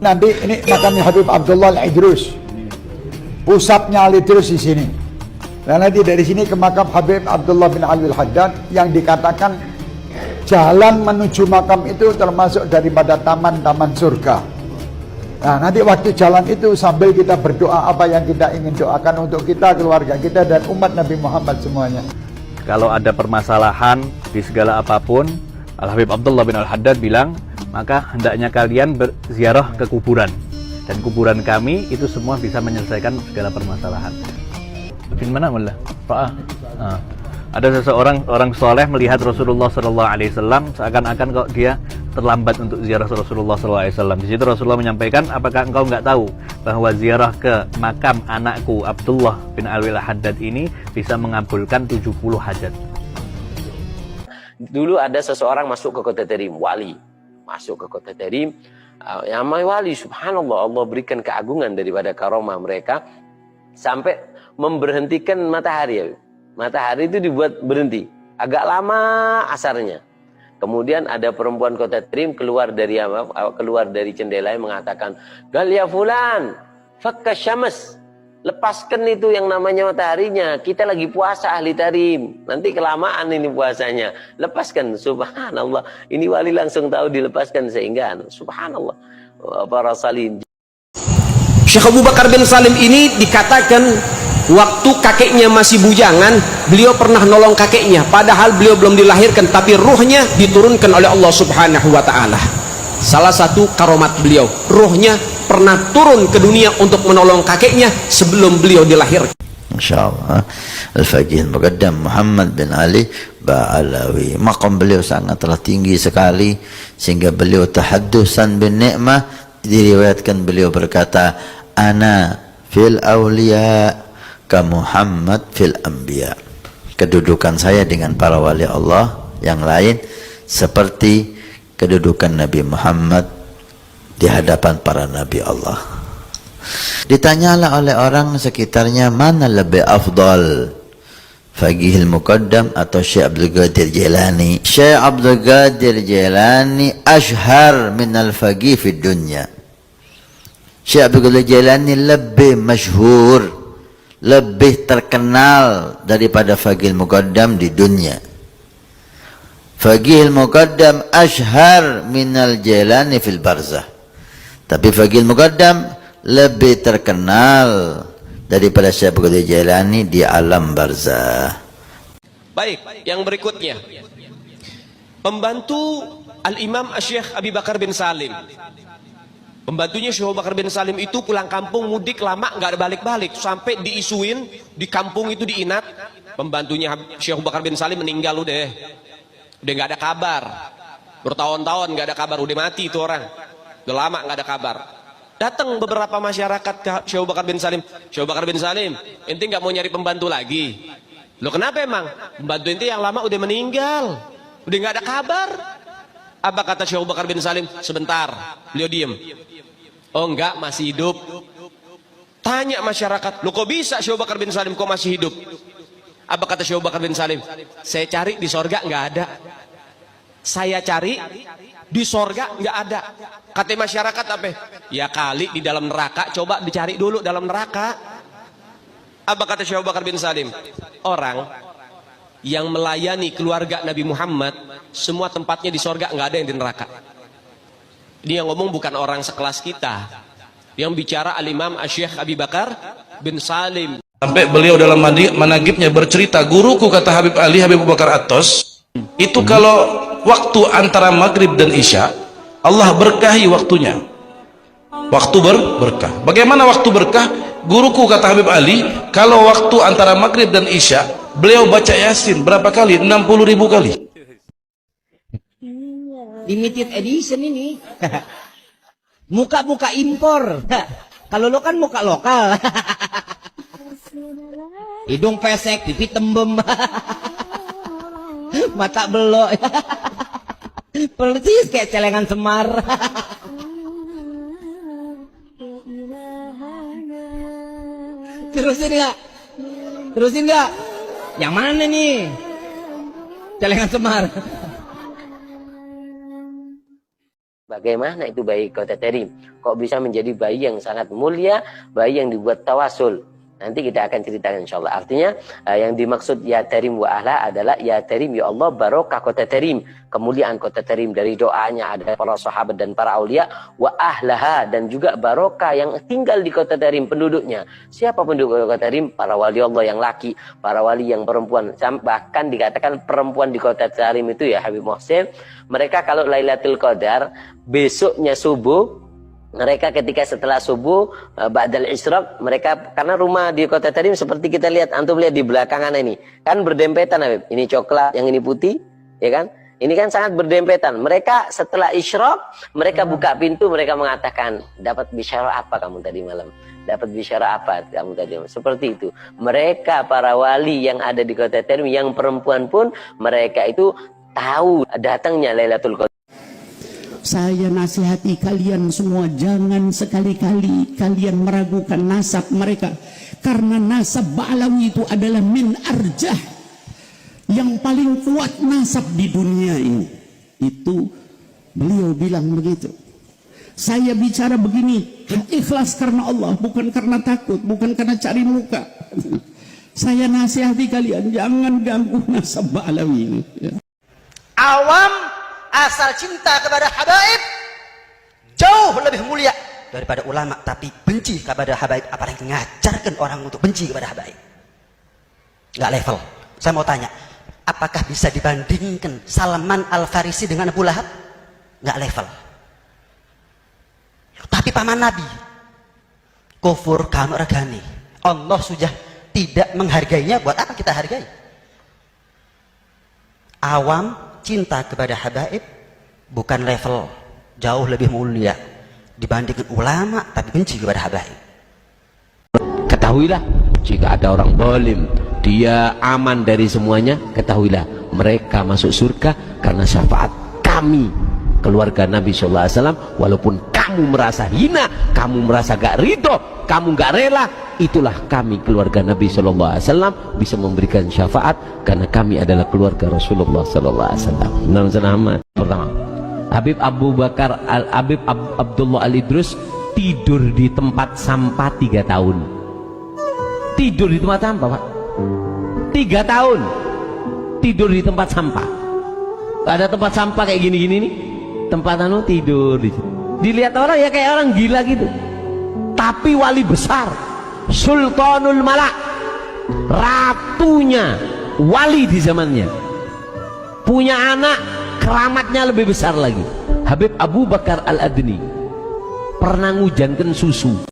Nanti ini makamnya Habib Abdullah Al-Idrus. Pusatnya Al-Idrus di sini. Dan nanti dari sini ke makam Habib Abdullah bin Ali Al-Haddad yang dikatakan jalan menuju makam itu termasuk daripada taman-taman surga. Nah, nanti waktu jalan itu sambil kita berdoa apa yang kita ingin doakan untuk kita, keluarga kita, dan umat Nabi Muhammad semuanya. Kalau ada permasalahan di segala apapun, Al-Habib Abdullah bin Al-Haddad bilang, maka hendaknya kalian berziarah ke kuburan. Dan kuburan kami itu semua bisa menyelesaikan segala permasalahan. Bin mana mullah? Ada seseorang orang soleh melihat Rasulullah SAW seakan-akan kok dia terlambat untuk ziarah Rasulullah SAW. Di situ Rasulullah menyampaikan, apakah engkau nggak tahu bahwa ziarah ke makam anakku Abdullah bin Ali Al-Haddad ini bisa mengabulkan 70 hajat. Dulu ada seseorang masuk ke kota Tarim, wali. Masuk ke kota Tarim, yang wali, subhanallah, Allah berikan keagungan daripada karomah mereka sampai memberhentikan matahari. Matahari itu dibuat berhenti. Agak lama asarnya. Kemudian ada perempuan kota Tarim keluar dari jendela yang mengatakan, "Gal ya fulan, fakka syams." Lepaskan itu yang namanya mataharinya. Kita lagi puasa ahli Tarim. Nanti kelamaan ini puasanya. Lepaskan. Subhanallah. Ini wali langsung tahu dilepaskan sehingga subhanallah. Para salin. Syekh Abu Bakar bin Salim ini dikatakan waktu kakeknya masih bujangan, beliau pernah nolong kakeknya, padahal beliau belum dilahirkan, tapi ruhnya diturunkan oleh Allah Subhanahu wa Ta'ala. Salah satu karomat beliau, ruhnya pernah turun ke dunia untuk menolong kakeknya sebelum beliau dilahirkan. InsyaAllah Al-Faqih Muqaddam Muhammad bin Ali Ba'alawi, maqam beliau sangatlah tinggi sekali sehingga beliau tahaddusan bin ni'mah. Diriwayatkan beliau berkata, ana fil awliya ka Muhammad fil anbiya. Kedudukan saya dengan para wali Allah yang lain seperti kedudukan Nabi Muhammad di hadapan para nabi Allah. Ditanyalah oleh orang sekitarnya, mana lebih afdal, Faqihul Muqaddam atau Syekh Abdul Qadir Jilani? Syekh Abdul Qadir Jilani ashhar min al-faqih fi dunya. Syekh Abdul Qadir Jilani lebih masyhur, lebih terkenal daripada Faqihul Muqaddam di dunia. Faqihul Muqaddam ashhar min al-Jilani fil barzah. Tapi Faqihul Muqaddam lebih terkenal daripada Syekh Abdul Qadir Jilani di alam barzah. Baik, yang berikutnya, pembantu Al-Imam Syekh Abi Bakar bin Salim. Pembantunya Syekh Abu Bakar bin Salim itu pulang kampung mudik lama nggak balik-balik, sampai diisuin di kampung itu diinat, pembantunya Syekh Abu Bakar bin Salim meninggal udah nggak ada kabar, bertahun-tahun nggak ada kabar, udah mati itu orang, udah lama nggak ada kabar. Datang beberapa masyarakat ke Syekh Abu Bakar bin Salim, Syekh Abu Bakar bin Salim, ente nggak mau nyari pembantu lagi? Loh kenapa emang? Pembantu ente yang lama udah meninggal, udah nggak ada kabar. Apa kata Syekh Abu Bakar bin Salim? Sebentar, beliau diem. Oh enggak, masih hidup. Tanya masyarakat, loh kok bisa Syekh Abu Bakar bin Salim kok masih hidup? Apa kata Syekh Abu Bakar bin Salim? Saya cari di sorga nggak ada. Saya cari di sorga nggak ada. Kata masyarakat apa? Ya kali di dalam neraka, coba dicari dulu dalam neraka. Apa kata Syekh Abu Bakar bin Salim? Orang yang melayani keluarga Nabi Muhammad, semua tempatnya di sorga, nggak ada yang di neraka. Dia ngomong bukan orang sekelas kita. Yang bicara Al-Imam Syekh Abi Bakar bin Salim. Sampai beliau dalam managibnya bercerita, guruku kata Habib Ali Habib Abu Bakar Atos, itu kalau waktu antara maghrib dan isya, Allah berkahi waktunya. Waktu berkah. Bagaimana waktu berkah? Guruku kata Habib Ali, kalau waktu antara maghrib dan isya, beliau baca Yasin berapa kali? 60.000 kali. Limited edition ini. Muka-muka impor. Kalau lo kan muka lokal. Hidung pesek, pipi tembem. Mata belok. Persis kayak celengan Semar. Terusin nggak? Terusin nggak? Yang mana nih? Celengan Semar. Bagaimana itu bayi Kota Terim? Kok bisa menjadi bayi yang sangat mulia, bayi yang dibuat tawasul? Nanti kita akan ceritakan insyaAllah. Artinya yang dimaksud ya Terim wa ahla adalah ya Terim ya Allah barokah Kota Terim. Kemuliaan Kota Terim dari doanya ada para sahabat dan para aulia. Wa ahlaha dan juga barokah yang tinggal di Kota Terim penduduknya. Siapa penduduk Kota Terim? Para wali Allah yang laki, para wali yang perempuan. Bahkan dikatakan perempuan di Kota Terim itu ya Habib Muhsin. Mereka kalau Lailatul Qadar besoknya subuh, mereka ketika setelah subuh ba'dal isyraq, mereka karena rumah di Kota Terim seperti kita lihat, antum lihat di belakangan ini kan berdempetan Habib. Ini coklat, yang ini putih, ya kan? Ini kan sangat berdempetan. Mereka setelah isyraq, mereka buka pintu, mereka mengatakan, dapat bisyara apa kamu tadi malam? Dapat bisyara apa kamu tadi malam? Seperti itu. Mereka para wali yang ada di Kota Terim, yang perempuan pun mereka itu tahu datangnya Lailatul Qadar. Saya nasihati kalian semua, jangan sekali-kali kalian meragukan nasab mereka, karena nasab Ba'alawi itu adalah min arjah, yang paling kuat nasab di dunia ini. Itu beliau bilang begitu. Saya bicara begini ikhlas karena Allah, bukan karena takut, bukan karena cari muka. Saya nasihati kalian, jangan ganggu nasab Ba'alawi ini. Awam asal cinta kepada habaib jauh lebih mulia daripada ulama, tapi benci kepada habaib, apalagi mengajarkan orang untuk benci kepada habaib. Nggak level. Saya mau tanya, apakah bisa dibandingkan Salman Al-Farisi dengan Abu Lahab? Nggak level. Tapi paman Nabi kufur kanu regani, Allah sudah tidak menghargainya, buat apa kita hargai? Awam cinta kepada habaib bukan level, jauh lebih mulia dibandingkan ulama, tapi benci kepada habaib. Ketahuilah, jika ada orang zalim, dia aman dari semuanya, ketahuilah mereka masuk surga karena syafaat kami, keluarga Nabi SAW. Walaupun kamu merasa hina, kamu merasa gak ridho, kamu gak rela, itulah kami keluarga Nabi SAW bisa memberikan syafaat karena kami adalah keluarga Rasulullah SAW. Nama pertama, Habib Abu Bakar Habib Abdullah Al-Idrus tidur di tempat sampah 3 tahun. Tidur di tempat sampah, Pak. 3 tahun tidur di tempat sampah. Ada tempat sampah kayak gini-gini nih, tempat tidur di situ. Dilihat orang ya kayak orang gila gitu. Tapi wali besar, Sultanul Malak, ratunya wali di zamannya, punya anak keramatnya lebih besar lagi. Habib Abu Bakar Al-Adni pernah ngujankan susu.